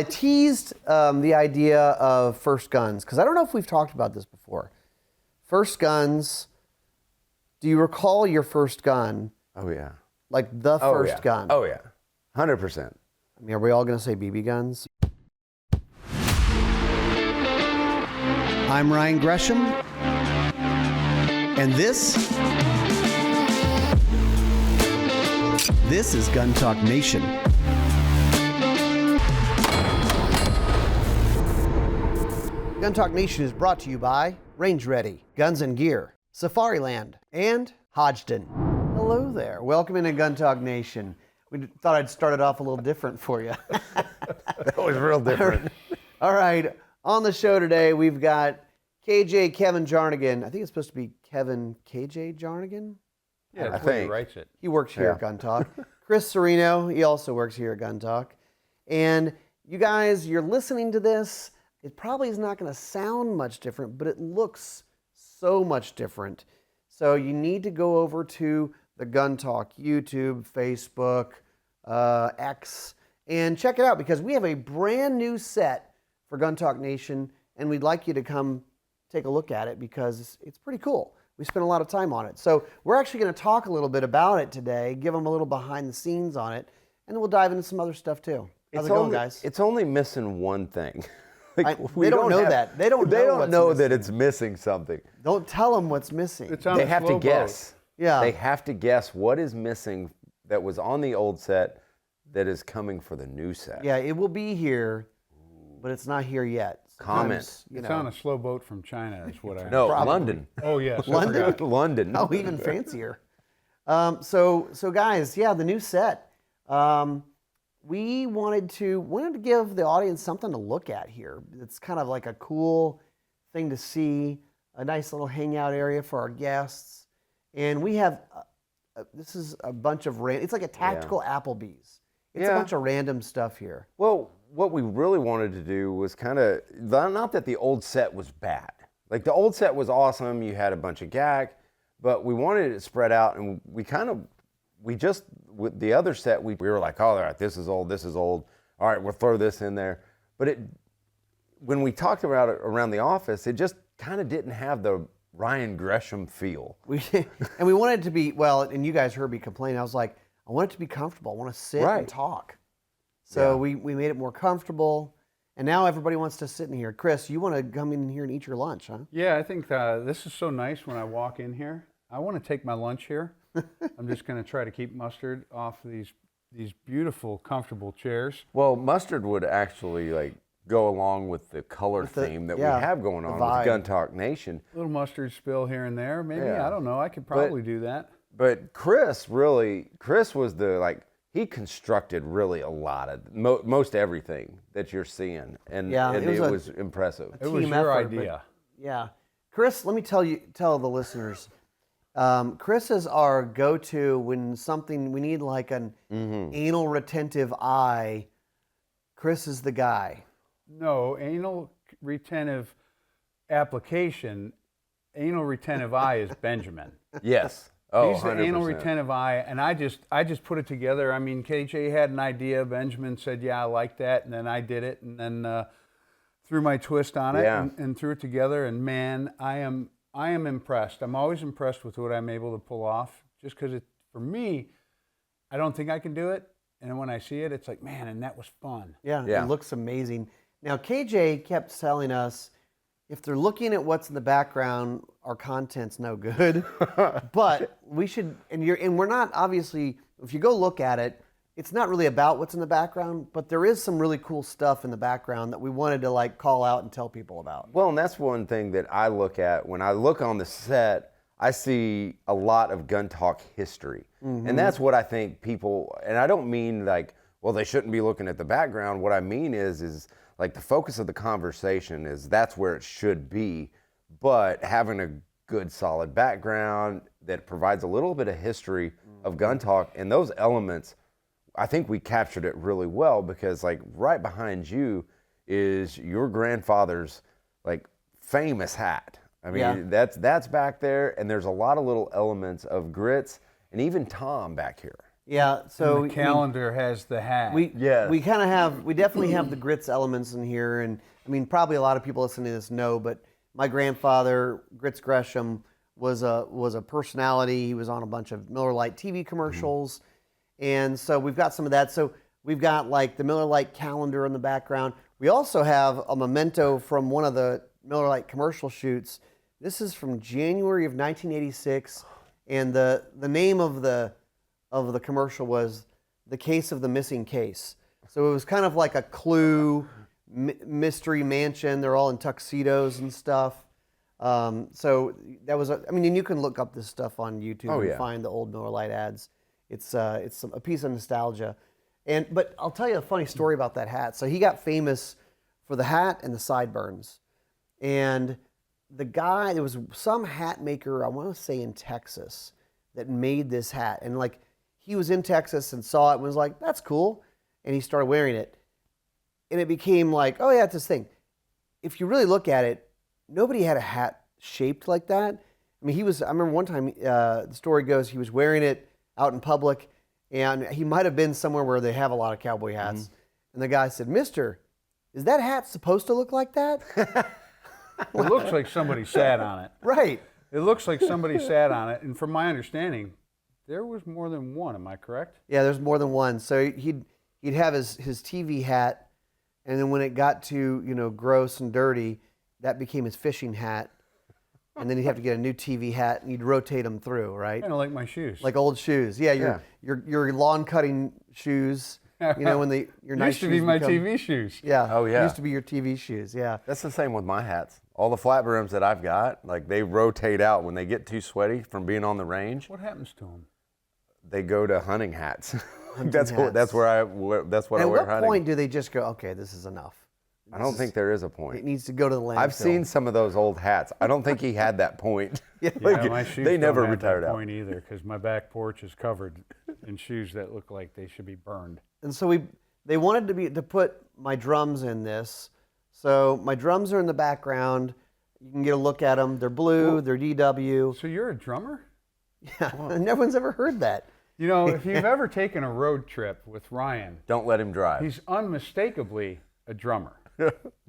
I teased the idea of first guns, because I don't know if we've talked about this before. First guns, do you recall your first gun? Oh, yeah. Like the first gun? Oh, yeah. 100%. I mean, are we all going to say BB guns? I'm Ryan Gresham, and this is Gun Talk Nation. Gun Talk Nation is brought to you by Range Ready, Guns and Gear, Safariland, and Hodgdon. Hello there. Welcome into Gun Talk Nation. We thought I'd start it off a little different for you. That was real different. All right. On the show today, we've got KJ Kevin Jarnagin. I think it's supposed to be Kevin KJ Jarnagin. Yeah, that's where he writes it. He works here at Gun Talk. Chris Cerino, he also works here at Gun Talk. And you guys, you're listening to this. It probably is not going to sound much different, but it looks so much different. So you need to go over to the Gun Talk YouTube, Facebook, X, and check it out, because we have a brand new set for Gun Talk Nation, and we'd like you to come take a look at it because it's pretty cool. We spent a lot of time on it. So we're actually going to talk a little bit about it today, give them a little behind the scenes on it, and then we'll dive into some other stuff too. How's it going, guys? It's only missing one thing. They don't know that. They don't know that it's missing something. Don't tell them what's missing. They have to guess. Yeah. They have to guess what is missing that was on the old set that is coming for the new set. Yeah, it will be here, but it's not here yet. Comment. It's on a slow boat from China, is what I No, Probably. London. Oh, yes. London? London. Oh, even fancier. So guys, yeah, the new set. We wanted to give the audience something to look at here. It's kind of like a cool thing to see, a nice little hangout area for our guests. And we have, this is a bunch of, it's like a tactical Applebee's. It's a bunch of random stuff here. Well, what we really wanted to do was kind of, not that the old set was bad. Like the old set was awesome, you had a bunch of gack, but we wanted it spread out, and with the other set, we were like, oh, all right, this is old. All right, we'll throw this in there. But when we talked about it around the office, it just kind of didn't have the Ryan Gresham feel. And we wanted it to be, well, and you guys heard me complain, I was like, I want it to be comfortable. I want to sit and talk. So we made it more comfortable, and now everybody wants to sit in here. Chris, you want to come in here and eat your lunch, huh? Yeah, I think this is so nice when I walk in here. I want to take my lunch here. I'm just going to try to keep Mustard off these beautiful, comfortable chairs. Well, Mustard would actually go along with the color theme that we have going on with Gun Talk Nation. A little mustard spill here and there, maybe. I don't know. I could probably do that. But Chris was he constructed really a lot of most everything that you're seeing, and it was impressive. It was your idea. Yeah, Chris, let me tell the listeners. Chris is our go-to when we need like an anal retentive eye. Chris is the guy. No, anal retentive application. Anal retentive eye is Benjamin. Yes. Oh, he's the 100%. anal retentive eye, and I just put it together. I mean, KJ had an idea. Benjamin said, "Yeah, I like that," and then I did it, and then threw my twist on it and threw it together. And man, I am impressed. I'm always impressed with what I'm able to pull off, just because for me, I don't think I can do it, and when I see it, it's like, man, and that was fun. Yeah, it looks amazing. Now, KJ kept telling us, if they're looking at what's in the background, our content's no good. But we should, and we're not, obviously, if you go look at it, it's not really about what's in the background, but there is some really cool stuff in the background that we wanted to call out and tell people about. Well, and that's one thing that I look at when I look on the set. I see a lot of Gun Talk history, and that's what I think people. And I don't mean they shouldn't be looking at the background. What I mean is the focus of the conversation is that's where it should be, but having a good solid background that provides a little bit of history of Gun Talk, and those elements, I think we captured it really well, because right behind you is your grandfather's famous hat. I mean, that's back there, and there's a lot of little elements of Grits and even Tom back here. Yeah, so And the calendar has the hat. we Yes. we kind of have, we definitely have the grits elements in here, and I mean probably a lot of people listening to this know, but my grandfather, Chris Gresham, was a personality. He was on a bunch of Miller Lite TV commercials, and so we've got some of that. So we've got like the Miller Lite calendar in the background. We also have a memento from one of the Miller Lite commercial shoots. This is from January of 1986, and the name of the commercial was The Case of the Missing Case. So it was kind of like a Clue mystery mansion. They're all in tuxedos and stuff. So that was, I mean, and you can look up this stuff on YouTube and find the old Miller Lite ads. It's a piece of nostalgia. But I'll tell you a funny story about that hat. So he got famous for the hat and the sideburns. And the guy, there was some hat maker, I want to say in Texas, that made this hat. And like, he was in Texas and saw it and was like, that's cool. And he started wearing it. And it became like, oh yeah, it's this thing. If you really look at it, nobody had a hat shaped like that. I mean, I remember one time, the story goes, he was wearing it out in public, and he might have been somewhere where they have a lot of cowboy hats. And the guy said, "Mister, is that hat supposed to look like that?" It looks like somebody sat on it. Right. It looks like somebody sat on it, and from my understanding, there was more than one. Am I correct? Yeah, there's more than one. So he'd have his TV hat, and then when it got to gross and dirty, that became his fishing hat, and then he'd have to get a new TV hat, and you'd rotate them through, right? Kind of like my shoes. Like old shoes. Yeah, your lawn cutting shoes. When your nice used to be shoes my become, TV shoes. Yeah. Oh, yeah. Used to be your TV shoes. Yeah. That's the same with my hats. All the flat brims that I've got, like they rotate out when they get too sweaty from being on the range. What happens to them? They go to hunting hats. Hats. What I wear And at what hunting. point do they just go, okay, this is enough? I don't think there is a It point. needs to go to the landfill. I've seen some of those old hats. I don't think he had that point. Yeah, my shoes they never don't have retired that out. point either, because my back porch is covered in shoes that look like they should be burned. And so they wanted to put my drums in this. So my drums are in the background. You can get a look at them. They're blue. They're DW. So you're a drummer? Yeah, no one's ever heard that. If you've ever taken a road trip with Ryan, Don't let him drive. he's unmistakably a drummer.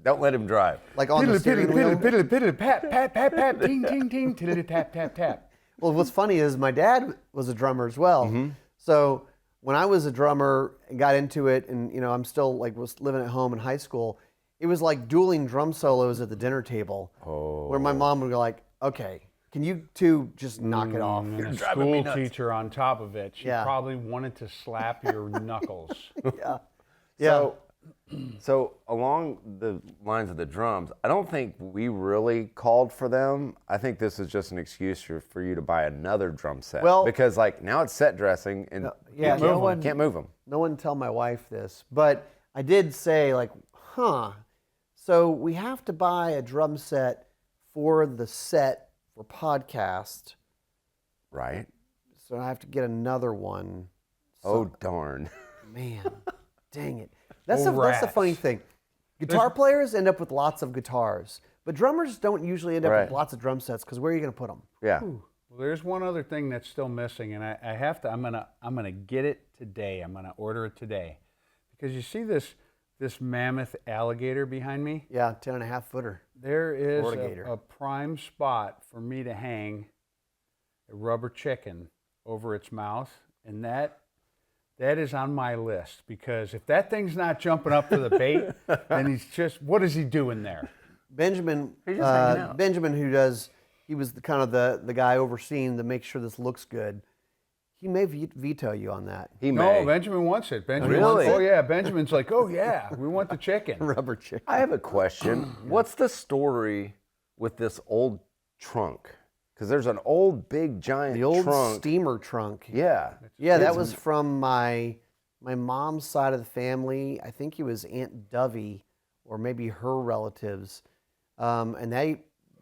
Don't let him drive. Like on the steering wheel. piddle, piddle, pat, pat, pat, pat, ting, ting, ting, tiddly, tap, tap, tap. Well, what's funny is my dad was a drummer as well. So when I was a drummer and got into it, and I'm still was living at home in high school, it was like dueling drum solos at the dinner table, where my mom would go like, "Okay, can you two just knock it off?" And a driving me school nuts. teacher on top of it. She Yeah. probably wanted to slap your knuckles. Yeah. So along the lines of the drums, I don't think we really called for them. I think this is just an excuse for you to buy another drum set. Well- because now it's set dressing and yeah, can't move them. No one tell my wife this, but I did say so we have to buy a drum set for the set for podcast, Right? so I have to get another one. Oh, darn. Man, dang it. That's Oh, the funny rats. thing. Guitar players end up with lots of guitars, but drummers don't usually end up with Right. lots of drum sets because where are you going to put them? Yeah. Well, there's one other thing that's still missing, and I have to. I'm gonna get it today. I'm gonna order it today, because you see this mammoth alligator behind me. Yeah, 10.5 footer. There is Florida gator. a prime spot for me to hang a rubber chicken over its mouth, and that is on my list, because if that thing's not jumping up to the bait, then what is he doing there? Benjamin, He's just hanging out. Benjamin, he was the guy overseeing to make sure this looks good. He may veto you on that. He No, may. Benjamin wants it. Benjamin Really? wants, oh yeah, Benjamin's like, oh yeah, we want the chicken. Rubber chicken. I have a question. What's the story with this old trunk? Because there's an old, big, giant The old trunk. steamer trunk. Yeah. Yeah, that was from my mom's side of the family. I think it was Aunt Dovey or maybe her relatives. And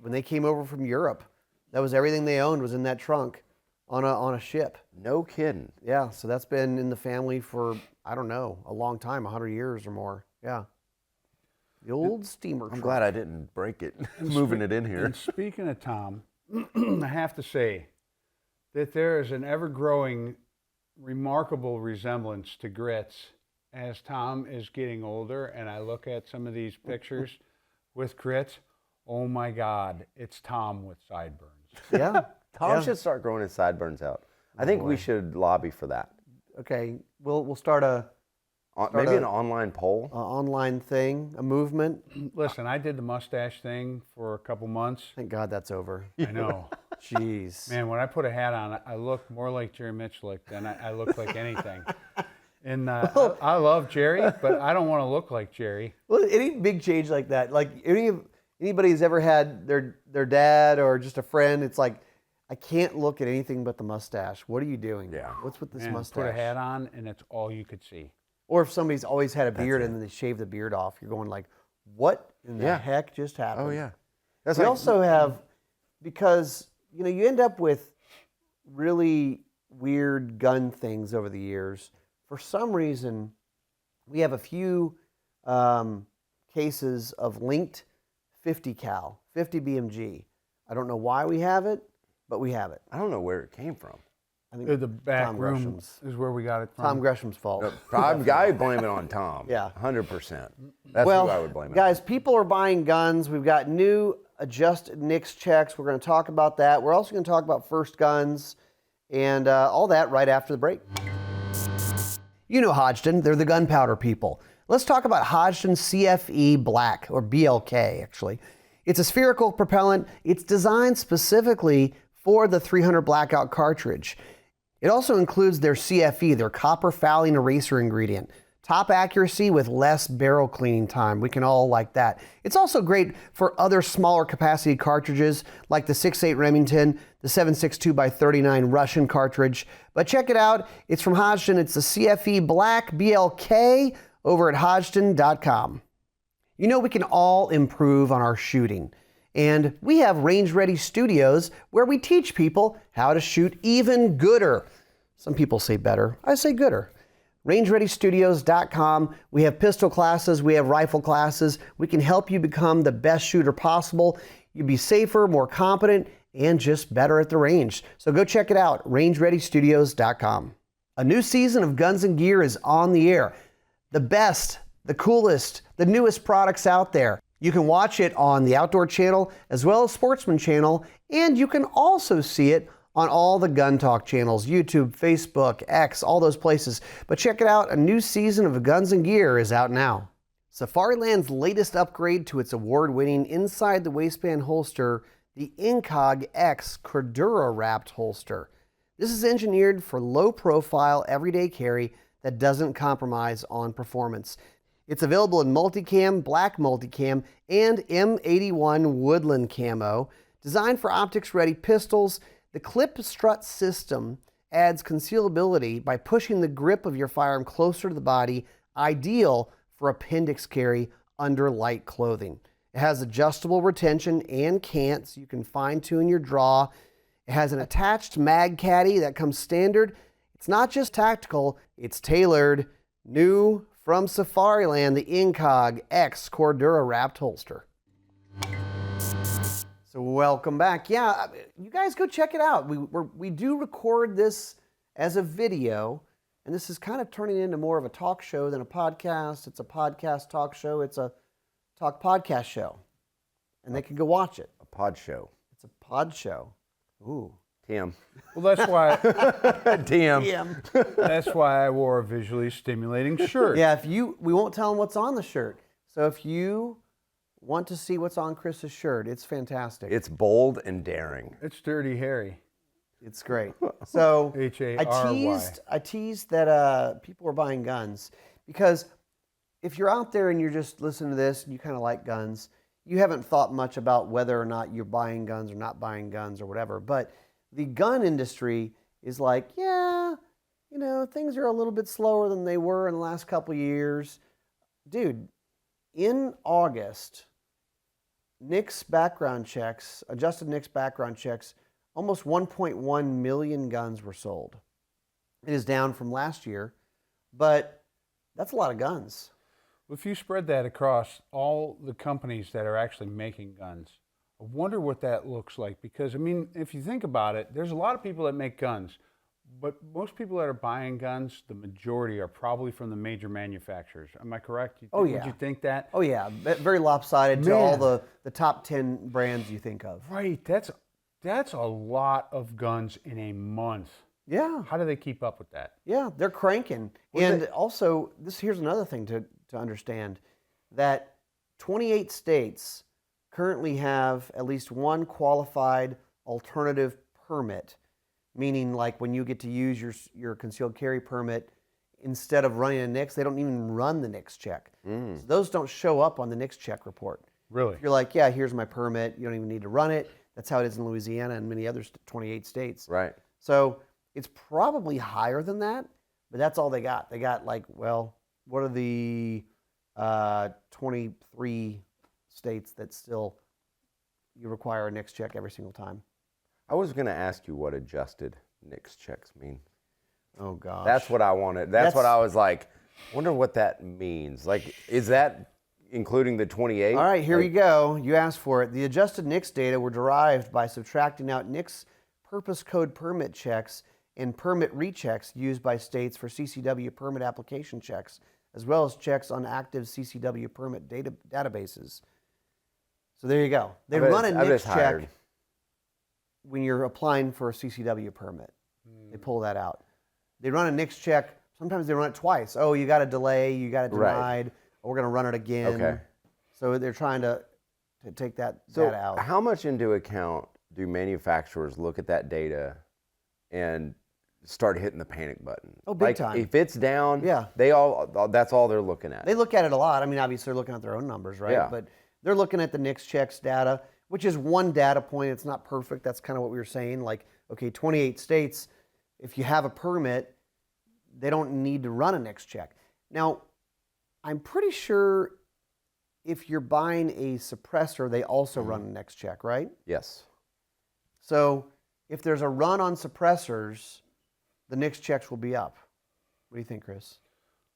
when they came over from Europe, that was everything they owned was in that trunk on a ship. No kidding. Yeah, so that's been in the family for, I don't know, a long time, 100 years or more. Yeah. The old steamer I'm trunk. glad I didn't break it moving it in here. And speaking of Tom, I have to say that there is an ever-growing remarkable resemblance to Grits as Tom is getting older, and I look at some of these pictures with Grits. Oh my God, it's Tom with sideburns. Yeah. Tom should start growing his sideburns out. I think we should lobby for that. Okay, we'll start Maybe an online poll. Online thing, a movement. Listen, I did the mustache thing for a couple months. Thank God that's over. I know. Jeez. Man, when I put a hat on, I look more like Jerry Mitchell than I look like anything. And I love Jerry, but I don't want to look like Jerry. Well, any big change like that, like anybody who's ever had their dad or just a friend, it's like, I can't look at anything but the mustache. What are you doing? Yeah. What's with this Man, mustache? put a hat on, and it's all you could see. Or if somebody's always had a beard and then they shave the beard off, you're going like, what in the heck just happened? Oh, yeah. We also have, because, you end up with really weird gun things over the years. For some reason, we have a few cases of linked 50 cal, 50 BMG. I don't know why we have it, but we have it. I don't know where it came from. I think The back Tom room Gresham's. is where we got it from. Tom Gresham's fault. I blame it on Tom. Yeah. 100%. That's Well, who I would blame it on. guys, people are buying guns. We've got new adjusted NICS checks. We're going to talk about that. We're also going to talk about first guns and all that right after the break. You know Hodgdon. They're the gunpowder people. Let's talk about Hodgdon CFE Black, or BLK, actually. It's a spherical propellant. It's designed specifically for the 300 Blackout cartridge. It also includes their CFE, their copper fouling eraser ingredient. Top accuracy with less barrel cleaning time. We can all like that. It's also great for other smaller capacity cartridges like the 6.8 Remington, the 7.62 by 39 Russian cartridge. But check it out. It's from Hodgdon. It's the CFE Black BLK over at Hodgdon.com. We can all improve on our shooting. And we have Range Ready Studios where we teach people how to shoot even gooder. Some people say better. I say gooder. RangeReadyStudios.com. We have pistol classes. We have rifle classes. We can help you become the best shooter possible. You'll be safer, more competent, and just better at the range. So go check it out, RangeReadyStudios.com. A new season of Guns and Gear is on the air. The best, the coolest, the newest products out there. You can watch it on the Outdoor Channel as well as Sportsman Channel, and you can also see it on all the Gun Talk channels, YouTube, Facebook, X, all those places. But check it out, a new season of Guns and Gear is out now. Safariland's latest upgrade to its award-winning inside the waistband holster, the Incog X Cordura wrapped holster. This is engineered for low-profile, everyday carry that doesn't compromise on performance. It's available in multicam, black multicam, and M81 woodland camo. Designed for optics-ready pistols, the clip strut system adds concealability by pushing the grip of your firearm closer to the body, ideal for appendix carry under light clothing. It has adjustable retention and cant, so you can fine-tune your draw. It has an attached mag caddy that comes standard. It's not just tactical, it's tailored. New from Safariland, the Incog X Cordura wrapped holster. So welcome back. Yeah, you guys go check it out. We do record this as a video, and this is kind of turning into more of a talk show than a podcast. It's a podcast talk show. It's a talk podcast show, and they can go watch it. A pod show. It's a pod show. Ooh. Tim. Well, that's why Tim. that's why I wore a visually stimulating shirt. Yeah, we won't tell them what's on the shirt. So if you want to see what's on Chris's shirt, it's fantastic. It's bold and daring. It's Dirty Harry. It's great. So H-A-R-Y. I teased that people were buying guns because if you're out there and you're just listening to this and you kind of like guns, you haven't thought much about whether or not you're buying guns or not buying guns or whatever. But the gun industry is like, yeah, things are a little bit slower than they were in the last couple of years. Dude, in August, NICS background checks, adjusted NICS background checks, almost 1.1 million guns were sold. It is down from last year, but that's a lot of guns. Well, if you spread that across all the companies that are actually making guns, I wonder what that looks like. Because, if you think about it, there's a lot of people that make guns. But most people that are buying guns, the majority are probably from the major manufacturers. Am I correct? Oh, yeah. Would you think that? Oh yeah, very lopsided to Man. all the top 10 brands you think of. Right. That's a lot of guns in a month. Yeah, How do they keep up with that? yeah, they're cranking. And also, here's another thing to understand, that 28 states currently have at least one qualified alternative permit, meaning like when you get to use your concealed carry permit, instead of running a NICS, they don't even run the NICS check. So those don't show up on the NICS check report. Really? You're like, yeah, here's my permit. You don't even need to run it. That's how it is in Louisiana and many other 28 states. Right. So it's probably higher than that, but that's all they got. They got like, well, what are the 23 states that still you require a NICS check every single time? I was going to ask you what adjusted NICS checks mean. Oh gosh. That's what I wanted. That's what I was like, wonder what that means. Like, is that including the 28? All right, here you go. You asked for it. The adjusted NICS data were derived by subtracting out NICS purpose code permit checks and permit rechecks used by states for CCW permit application checks, as well as checks on active CCW permit databases. So there you go. They run a NICS check when you're applying for a CCW permit. They pull that out. They run a NICS check. Sometimes they run it twice. Oh, you got a delay. You got it denied. We're going to run it again. Okay. So they're trying to take that So data out. how much into account do manufacturers look at that data and start hitting the panic button? Oh, big time. If it's down, Yeah. that's all they're looking at. They look at it a lot. I mean, obviously they're looking at their own numbers, right? Yeah. But they're looking at the NICS checks data, which is one data point. It's not perfect. That's kind of what we were saying. Like, okay, 28 states, if you have a permit, they don't need to run a NICS check. Now, I'm pretty sure if you're buying a suppressor, they also run a NICS check, right? Yes. So if there's a run on suppressors, the NICS checks will be up. What do you think, Chris?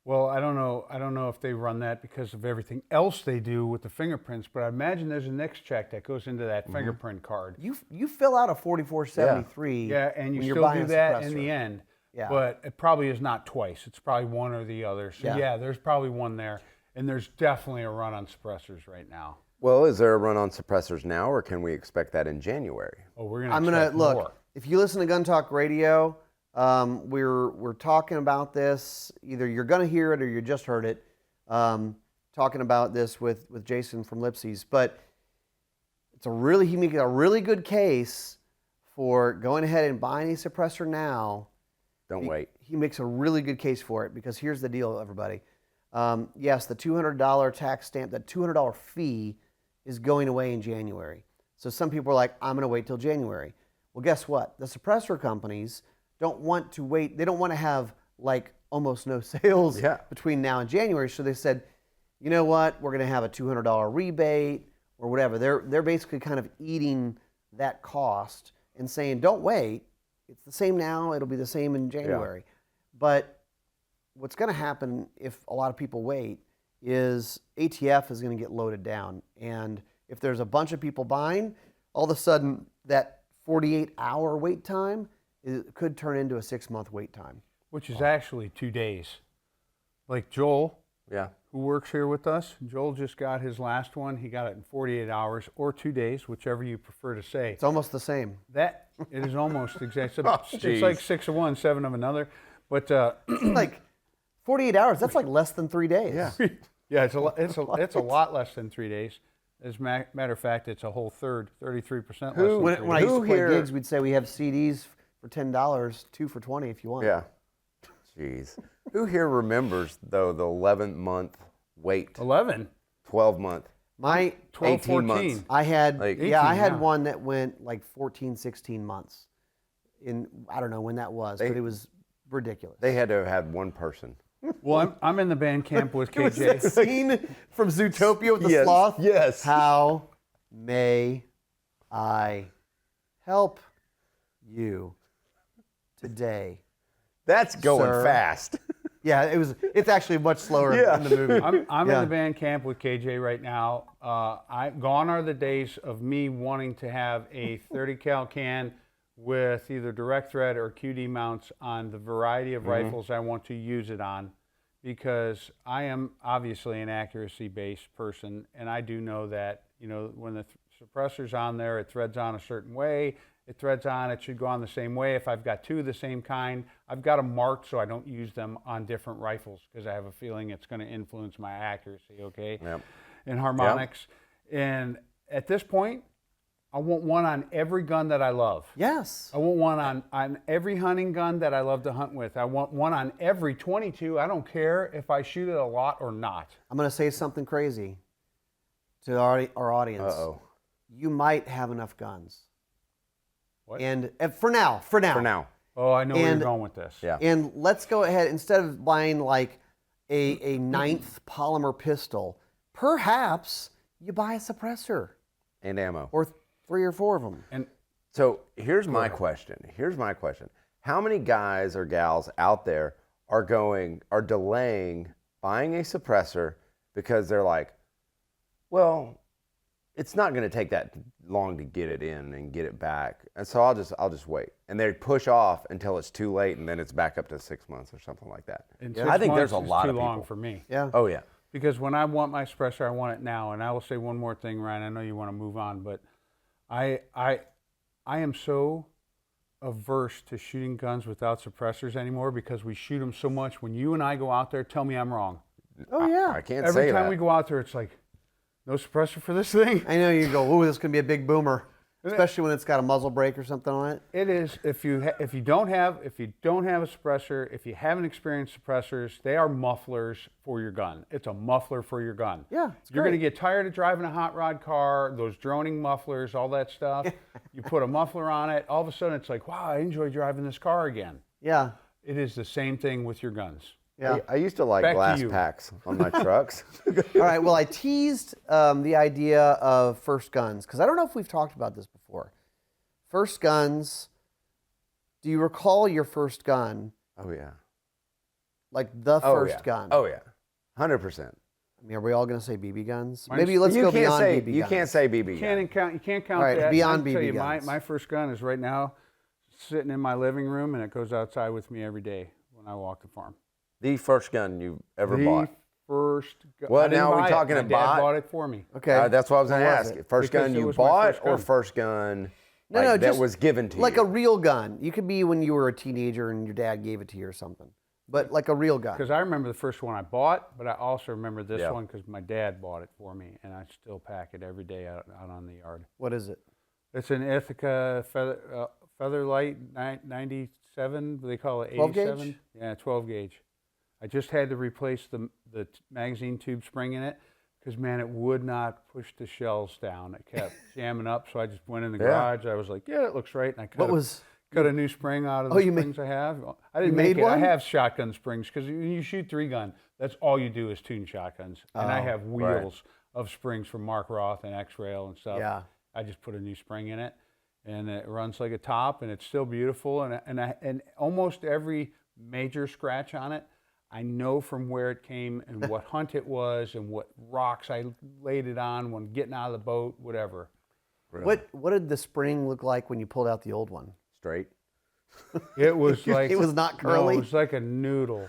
Well, I don't know. I don't know if they run that because of everything else they do with the fingerprints, but I imagine there's a NICS check that goes into that fingerprint card. You fill out a 4473. Yeah, and you when you're still buying do a that in suppressor. the end. Yeah. But it probably is not twice. It's probably one or the other. So yeah, there's probably one there. And there's definitely a run on suppressors right now. Well, is there a run on suppressors now, or can we expect that in January? Oh, we're gonna. I'm gonna look. More. If you listen to Gun Talk Radio, we're talking about this. Either you're gonna hear it or you just heard it. Talking about this with Jason from Lipsy's, but he makes a really good case for going ahead and buying a suppressor now. Don't wait. He makes a really good case for it because here's the deal, everybody. Yes, the $200 tax stamp, that $200 fee is going away in January. So some people are like, I'm going to wait till January. Well, guess what? The suppressor companies don't want to wait. They don't want to have like almost no sales between now and January. So they said, you know what? We're going to have a $200 rebate or whatever. They're basically kind of eating that cost and saying, don't wait. It's the same now. It'll be the same in January. But what's going to happen if a lot of people wait is ATF is going to get loaded down. And if there's a bunch of people buying, all of a sudden that 48-hour wait time could turn into a 6-month wait time. Which is actually 2 days. Like Joel, who works here with us, Joel just got his last one. He got it in 48 hours or 2 days, whichever you prefer to say. It's almost the same. It is almost exact. It's like 6 of one, 7 of another. But like 48 hours, that's like less than 3 days. Yeah, it's a lot less than 3 days. As a matter of fact, it's a whole third, 33% less than 3 days. When I used to play gigs, we'd say we have CDs for $10, 2 for $20 if you want. Yeah. Jeez. Who here remembers, though, the 11-month wait? 11? 12-month. My 12, 18 14. months. I had, 18, I had one that went like 14, 16 months. I don't know when that was, but it was ridiculous. They had to have had one person. Well, I'm in the band camp with It was that KJ. scene from Zootopia with the sloth. Yes. How may I help you today? That's going Sir. fast. Yeah, it's actually much slower in the movie. I'm in the band camp with KJ right now. Gone are the days of me wanting to have a 30 cal can with either direct thread or QD mounts on the variety of rifles I want to use it on, because I am obviously an accuracy-based person, and I do know that, you know, when the suppressor's on there, it threads on a certain way. It threads on, it should go on the same way. If I've got two of the same kind, I've got them marked so I don't use them on different rifles, because I have a feeling it's going to influence my accuracy, okay? Yep. And harmonics. Yep. And at this point, I want one on every gun that I love. Yes. I want one on every hunting gun that I love to hunt with. I want one on every 22. I don't care if I shoot it a lot or not. I'm going to say something crazy to our audience. Uh-oh. You might have enough guns. What? And for now. For now. Oh, I know where you're going with this. Yeah. And let's go ahead, instead of buying like a ninth polymer pistol, perhaps you buy a suppressor. And ammo. Or 3 or 4 of them. And So here's my question. How many guys or gals out there are delaying buying a suppressor because they're like, well, it's not going to take that long to get it in and get it back, and so I'll just wait. And they push off until it's too late, and then it's back up to 6 months or something like that. And I think there's a lot of too long people. for me. Yeah. Oh yeah. Because when I want my suppressor, I want it now. And I will say one more thing, Ryan. I know you want to move on, but I am so averse to shooting guns without suppressors anymore, because we shoot them so much. When you and I go out there, tell me I'm wrong. Oh, yeah. I can't Every say time that. we go out there, it's like, no suppressor for this thing? I know you go, ooh, this is going to be a big boomer. Especially when it's got a muzzle brake or something on it. It is. If you don't have a suppressor, if you haven't experienced suppressors, they are mufflers for your gun. It's a muffler for your gun. Yeah, it's You're great. going to get tired of driving a hot rod car, those droning mufflers, all that stuff. You put a muffler on it, all of a sudden it's like, wow, I enjoy driving this car again. Yeah. It is the same thing with your guns. Yeah. I used to like Back to glass you. packs on my trucks. All right. Well, I teased the idea of first guns, because I don't know if we've talked about this before. First guns. Do you recall your first gun? Oh yeah. Like the first gun? Oh yeah. 100%. I mean, are we all going to say BB guns? Mine's- Maybe let's You go can't beyond say BB guns. you can't say BB. You can't count All right, that. beyond I'll tell BB you, guns. my first gun is right now sitting in my living room, and it goes outside with me every day when I walk the farm. The first gun you ever The bought. first gun. Well, I didn't now we're buy it. talking My about- dad bought it for me. Okay. That's what I was going to What was ask. it? First Because gun it you was my bought, first or gun. first gun No, like, just that was given to like you? a real gun. You could be when you were a teenager and your dad gave it to you or something. But like a real gun. Because I remember the first one I bought, but I also remember this Yeah. one because my dad bought it for me, and I still pack it every day out on the yard. What is it? It's an Ithaca Featherlight 97. They call it 12 gauge? 87. Yeah, 12 gauge. I just had to replace the magazine tube spring in it because, man, it would not push the shells down. It kept jamming up, so I just went in the garage. I was like, yeah, it looks right, and I cut a new spring out of the springs I have. I didn't make made it. I one? have shotgun springs because when you shoot 3-gun, that's all you do is tune shotguns. And I have wheels of springs from Mark Roth and X-Rail and stuff. Yeah. I just put a new spring in it, and it runs like a top, and it's still beautiful. And almost every major scratch on it, I know from where it came and what hunt it was and what rocks I laid it on when getting out of the boat, whatever. Really? What did the spring look like when you pulled out the old one? Straight. It was like It was not curly? No, it was like a noodle.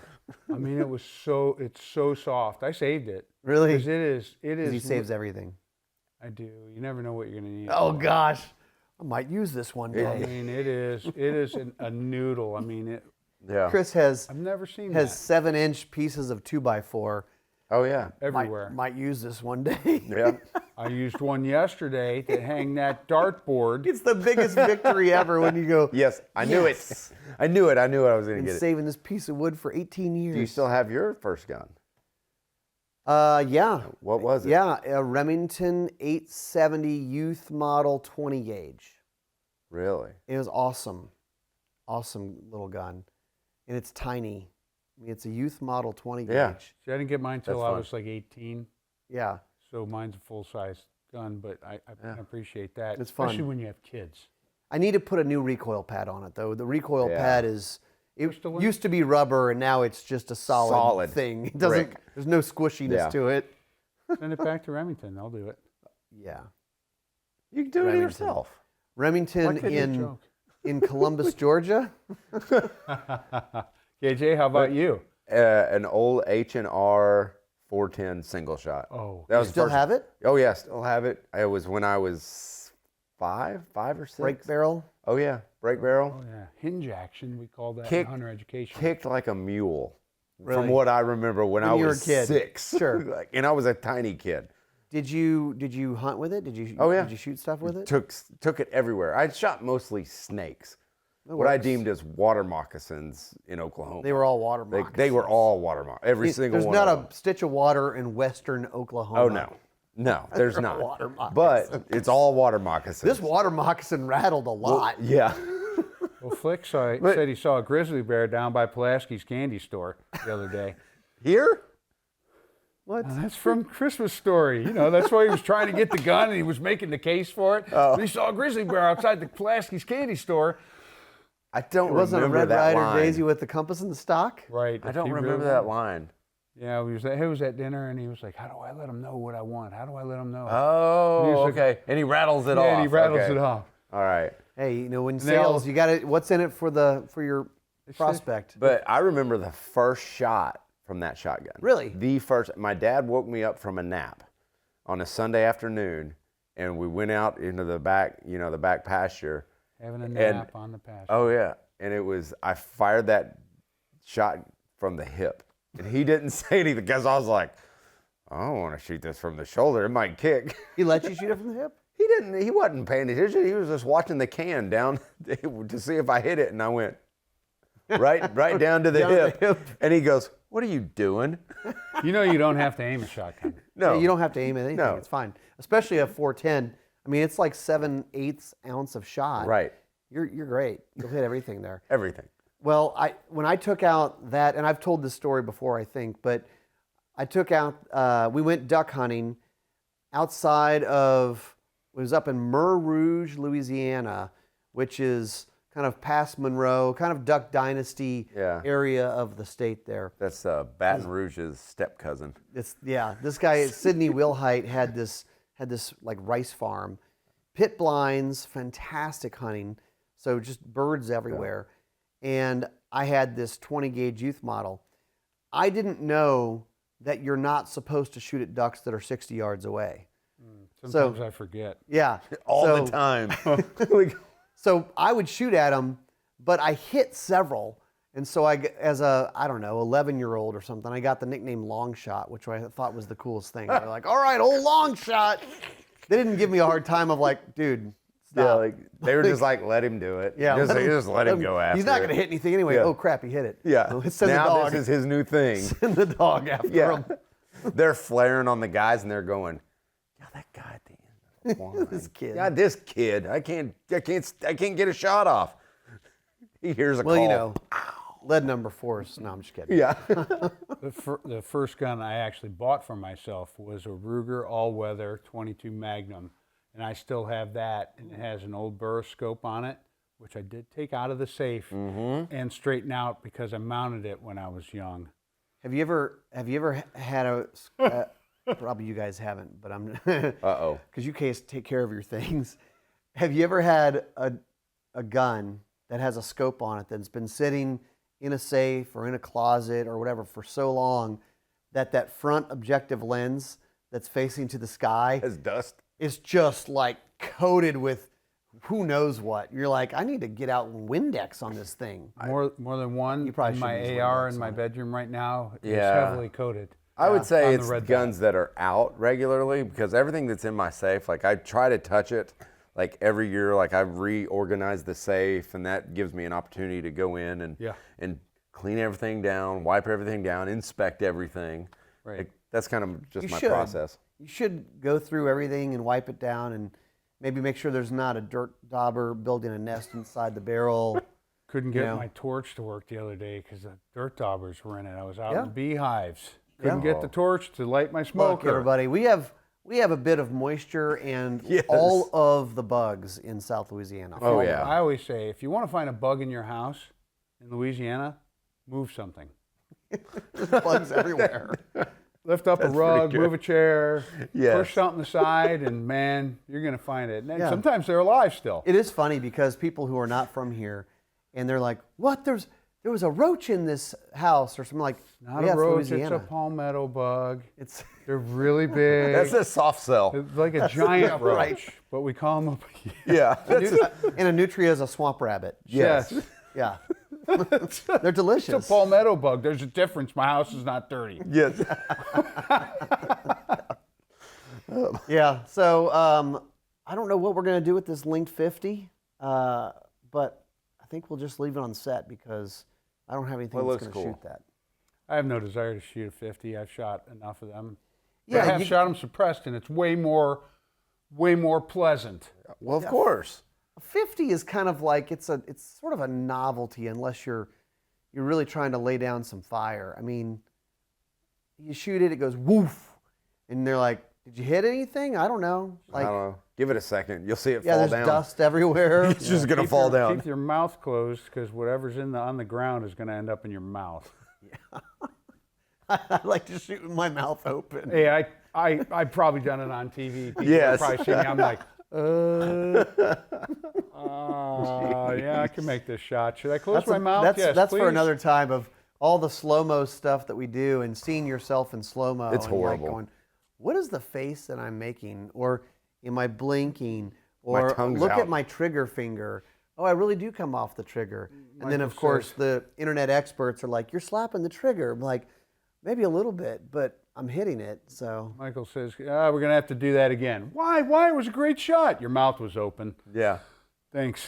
I mean, it's so soft. I saved it. Really? 'Cause it is. Because he saves everything. I do. You never know what you're gonna need. Oh gosh, I might use this one I day. mean, it is a noodle. I mean, Yeah. Chris has I've never seen 7-inch pieces of 2x4. Oh yeah. that everywhere. Might use this one day. Yeah. I used one yesterday to hang that dartboard. It's the biggest victory ever when you go. Yes, I knew it. I knew it. I knew I was going to Been get it. saving this piece of wood for 18 years. Do you still have your first gun? Yeah. What was it? Yeah, a Remington 870 Youth Model 20 gauge. Really? It was awesome. Awesome little gun. And it's tiny. I mean, it's a Youth Model 20 gauge. Yeah. See, I didn't get mine until That's I fun. was like 18. Yeah. So mine's a full-size gun, but I appreciate that. It's fun. Especially when you have kids. I need to put a new recoil pad on it, though. The recoil Yeah. pad is, it Crystalline? used to be rubber, and now it's just a solid thing. It doesn't, brick. there's no squishiness Yeah. to it. Send it back to Remington. They'll do it. Yeah. You can do it Remington. yourself. Remington Why couldn't you in joke? in Columbus, Georgia. KJ, how about you? An old H&R 410 single shot. Oh, that was You still the first- have it? Oh yeah, still have it. It was when I was five or six. Break barrel? Oh yeah, break barrel. Oh yeah, hinge action. We call that Kick- in hunter education. Kicked like a mule. Really? From what I remember when I you were was a kid. 6. Sure. Like, and I was a tiny kid. Did you hunt with it? Did you? Oh, yeah. Did you shoot stuff with it? Took it everywhere. I shot mostly snakes. That What I works. deemed as water moccasins in Oklahoma. They were all water They moccasins. were all water moccasins. Every single There's one. not of a them. stitch of water in western Oklahoma. Oh no, there's not. water But moccasins. it's all water moccasins. This water moccasin rattled a lot. Yeah. Well, Flick said he saw a grizzly bear down by Pulaski's candy store the other day. Here? What? That's from Christmas Story. You know, that's why he was trying to get the gun and he was making the case for it. And he saw a grizzly bear outside the Pulaski's candy store. I don't It wasn't a remember Red that Ryder line. Daisy with the compass in the stock? Right. I don't He remember really- that line. Yeah, he was at dinner and he was like, how do I let him know what I want? How do I let him know? Oh, He's like- okay. And he rattles it yeah, off. and he rattles Okay. it off. All right. Hey, you know, when they all- sales, you got it. What's in it for your prospect? But I remember the first shot from that shotgun. Really? The first. My dad woke me up from a nap on a Sunday afternoon, and we went out into the back, the back pasture. Having a nap on the pasture. Oh yeah, and I fired that shot from the hip, and he didn't say anything because I was like, I don't want to shoot this from the shoulder. It might kick. He let you shoot it from the hip? He didn't. He wasn't paying attention. He was just watching the can down to see if I hit it, and I went right down to the Down to the hip. hip. And he goes, "What are you doing?" You know you don't have to aim a shotgun. No, Yeah, you don't have to aim at anything. No. It's fine. Especially a 410. I mean, it's like 7/8 ounce of shot. Right. You're great. You'll hit everything there. Everything. Well, when I took out that, and I've told this story before, I think, but I took out, we went duck hunting outside of, it was up in Mer Rouge, Louisiana, which is kind of past Monroe, kind of Duck Dynasty Yeah. area of the state there. That's Baton Rouge's step cousin. This guy, Sidney Wilhite, had this like rice farm, pit blinds, fantastic hunting, so just birds everywhere. And I had this 20 gauge youth model. I didn't know that you're not supposed to shoot at ducks that are 60 yards away. Sometimes I forget. Yeah. All the time. So I would shoot at them, but I hit several. And so as a, I don't know, 11-year-old or something, I got the nickname Long Shot, which I thought was the coolest thing. They're like, all right, old Long Shot. They didn't give me a hard time of like, dude, stop. Yeah, like they were just like, let him do it. Yeah, just let him go after He's not it. going to hit anything anyway. Yeah. Oh, crap, he hit it. Yeah. Oh, send the Now dog. this is his new thing. Send the dog after Yeah. him. They're flaring on the guys and they're going, yeah, that guy at the end of the line. This kid. Yeah, this kid. I can't get a shot off. He hears a Well, call. you know, lead number 4 is, no, I'm just kidding. Yeah. The first gun I actually bought for myself was a Ruger all-weather 22 Magnum, and I still have that, and it has an old Burr scope on it, which I did take out of the safe and straighten out because I mounted it when I was young. Have you ever had a, probably you guys haven't, but I'm, Uh-oh. because you guys take care of your things. Have you ever had a gun that has a scope on it that's been sitting in a safe or in a closet or whatever for so long that front objective lens that's facing to the sky As dust. is just like coated with who knows what? You're like, I need to get out Windex on this thing. More than one. You probably in my shouldn't use AR Windex in my on it. bedroom right now is Yeah. heavily coated. I would say on the it's red guns that are out regularly because everything that's in my safe, like I try to touch it like every year, like I reorganize the safe and that gives me an opportunity to go in and clean everything down, wipe everything down, inspect everything. Right. Like, that's kind of just You my should. process. You should go through everything and wipe it down and maybe make sure there's not a dirt dauber building a nest inside the barrel. Couldn't get You know. my torch to work the other day because the dirt daubers were in it. I was out Yeah. in beehives. Couldn't Yeah. get the torch to light my Look, smoker. everybody, we have a bit of moisture and Yes. all of the bugs in South Louisiana. Oh, yeah. I always say, if you want to find a bug in your house in Louisiana, move something. There's bugs everywhere. lift up a rug, move a chair, Yes. push something aside, and man, you're going to find it. And Yeah. sometimes they're alive still. It is funny because people who are not from here, and they're like, "What? There was a roach in this house," or something like. Not "Yeah, a roach, Louisiana." it's a palmetto bug. It's They're really big. That's a soft sell. It's like a giant roach, right. but we call them Yeah. and a nutria is a swamp rabbit. Yes. Yeah, they're delicious. It's a palmetto bug. There's a difference. My house is not dirty. Yes. Yeah. So I don't know what we're gonna do with this linked 50, but I think we'll just leave it on set because I don't have anything Well, it that's looks gonna cool. shoot that. I have no desire to shoot a 50. I've shot enough of them. Yeah, I have you- shot them suppressed, and it's way more pleasant. Well, of course. 50 is kind of like it's sort of a novelty unless you're really trying to lay down some fire. I mean, you shoot it, it goes woof, and they're like, "Did you hit anything?" I don't know. I Like, don't know. Give it a second. You'll see it yeah, fall there's down. dust everywhere. It's just going to fall down. Keep your mouth closed because whatever's on the ground is going to end up in your mouth. I like to shoot with my mouth open. Hey, I've probably done it on TV. People Yes. probably see me. I'm like, yeah, I can make this shot. Should I close my mouth? Yes, That's for please. another time of all the slow-mo stuff that we do and seeing yourself in slow-mo. It's and like horrible. going, what is the face that I'm making? Or am I blinking? Or tongue's look out. at my trigger finger. Oh, I really do come off the trigger. And then, Michael of course, says- the internet experts are like, you're slapping the trigger. I'm like, maybe a little bit, but I'm hitting it. So Michael says, we're going to have to do that again. Why? Why? It was a great shot. Your mouth was open. Yeah. Thanks.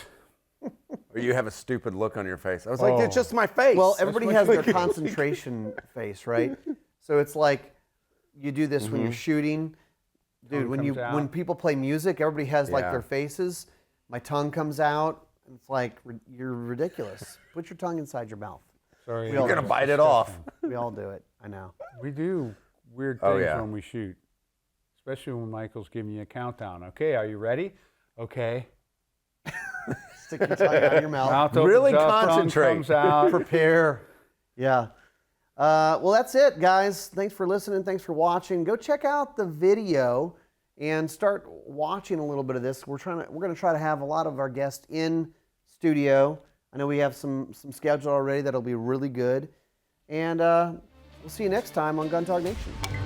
Or you have a stupid look on your face. I was like, it's Oh. just my face. well, everybody has their concentration face, right? So it's like you do this when you're shooting. Dude, Tongue when comes out. when people play music, everybody has like Yeah. their faces. My tongue comes out. And it's like you're ridiculous. Put your tongue inside your mouth. Sorry. all You're going to do. bite it off. We all do it. I know. We do weird Oh, things yeah. when we shoot, especially when Michael's giving you a countdown. Okay, are you ready? Okay. Stick your tongue out of your mouth. Mouth opens Really up, tongue concentrate. comes out. Prepare. Yeah. Well, that's it, guys. Thanks for listening. Thanks for watching. Go check out the video and start watching a little bit of this. We're going to try to have a lot of our guests in studio. I know we have some schedule already that'll be really good. And we'll see you next time on Gun Talk Nation.